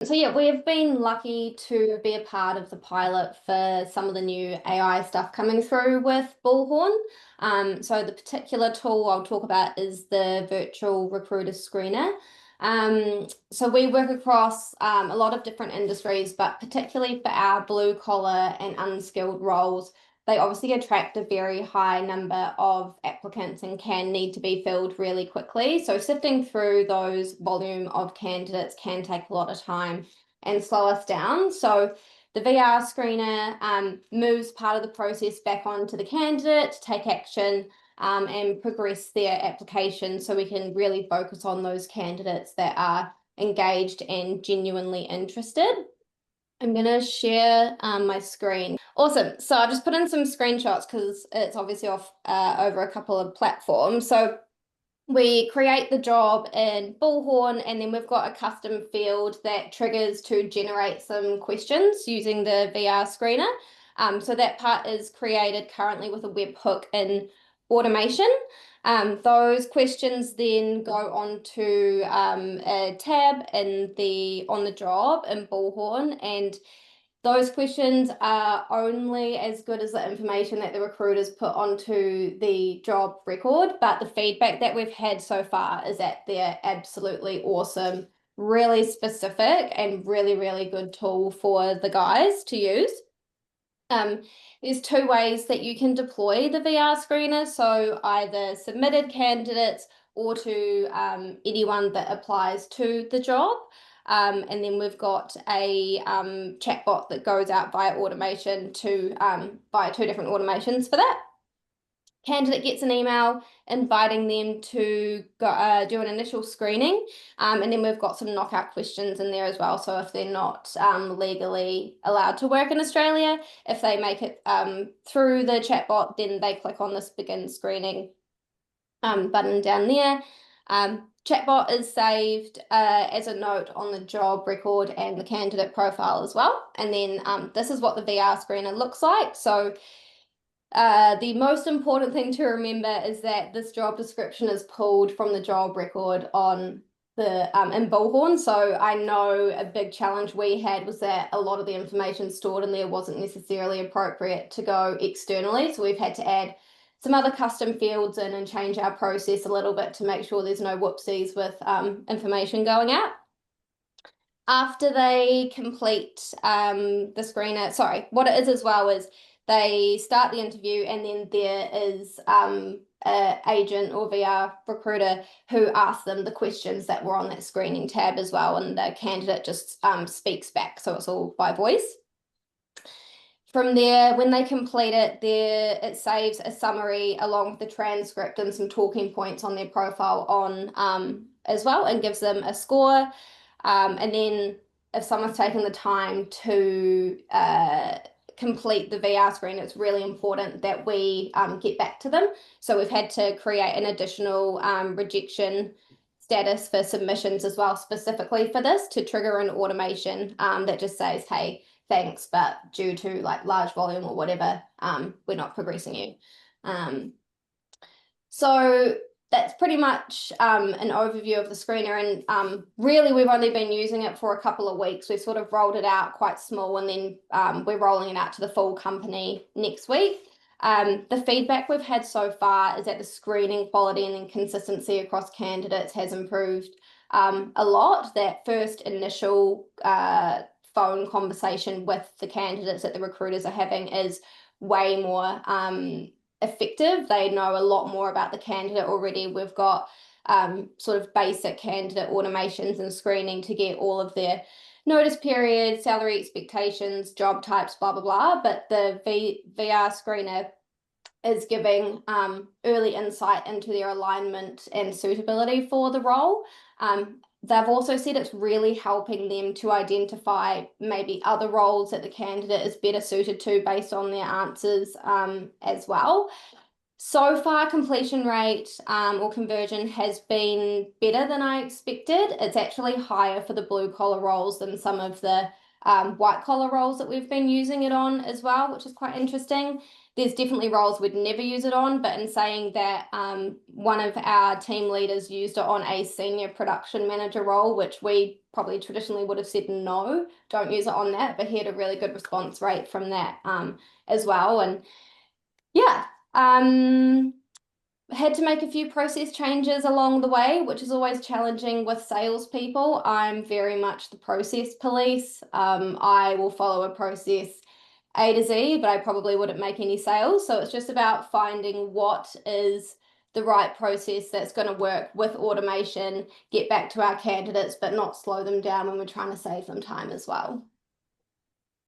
So yeah, we've been lucky to be a part of the pilot for some of the new AI stuff coming through with Bullhorn. So the particular tool I'll talk about is the virtual recruiter screener. So we work across a lot of different industries, but particularly for our blue collar and unskilled roles, they obviously attract a very high number of applicants and can need to be filled really quickly. So sifting through those volume of candidates can take a lot of time and slow us down. So the VR screener moves part of the process back onto the candidate to take action and progress their application so we can really focus on those candidates that are engaged and genuinely interested. I'm going to share my screen. Awesome. So I've just put in some screenshots because it's obviously off over a couple of platforms. So we create the job in Bullhorn, and then we've got a custom field that triggers to generate some questions using the VR screener. So that part is created currently with a webhook in automation. Those questions then go on to a tab on the job in Bullhorn, and those questions are only as good as the information that the recruiters put onto the job record, but the feedback that we've had so far is that they're absolutely awesome, really specific, and really, really good tool for the guys to use. Um, there's two ways that you can deploy the VR screener, so either submitted candidates or to anyone that applies to the job. And then we've got a chatbot that goes out via automation to via two different automations for that. Candidate gets an email inviting them to go, do an initial screening, and then we've got some knockout questions in there as well. So if they're not legally allowed to work in Australia, if they make it through the chatbot, then they click on this begin screening button down there. Chatbot is saved as a note on the job record and the candidate profile as well. And then this is what the VR screener looks like. So the most important thing to remember is that this job description is pulled from the job record on the in Bullhorn. So I know a big challenge we had was that a lot of the information stored in there wasn't necessarily appropriate to go externally. So we've had to add some other custom fields in and change our process a little bit to make sure there's no whoopsies with information going out. After they complete the screener, sorry, what it is as well is they start the interview and then there is an agent or VR recruiter who asks them the questions that were on that screening tab as well, and the candidate just speaks back, so it's all by voice. From there, when they complete it, it saves a summary along with the transcript and some talking points on their profile on as well, and gives them a score. And then if someone's taken the time to complete the VR screen, it's really important that we get back to them. So we've had to create an additional rejection status for submissions as well, specifically for this to trigger an automation that just says, hey, thanks, but due to like large volume or whatever, we're not progressing you. So that's pretty much an overview of the screener, and really we've only been using it for a couple of weeks. We've sort of rolled it out quite small, and then we're rolling it out to the full company next week. The feedback we've had so far is that the screening quality and then consistency across candidates has improved a lot. That first initial phone conversation with the candidates that the recruiters are having is way more effective. They know a lot more about the candidate already. We've got sort of basic candidate automations and screening to get all of their notice period, salary expectations, job types, blah, blah, blah. But the VR screener is giving early insight into their alignment and suitability for the role. They've also said it's really helping them to identify maybe other roles that the candidate is better suited to based on their answers as well. So far, completion rate or conversion has been better than I expected. It's actually higher for the blue collar roles than some of the white collar roles that we've been using it on as well, which is quite interesting. there's definitely roles we'd never use it on, but in saying that, one of our team leaders used it on a senior production manager role, which we probably traditionally would have said no, don't use it on that, but he had a really good response rate from that as well. And yeah, had to make a few process changes along the way, which is always challenging with salespeople. I'm very much the process police. I will follow a process A to Z, but I probably wouldn't make any sales. So it's just about finding what is the right process that's going to work with automation, get back to our candidates, but not slow them down when we're trying to save them time as well.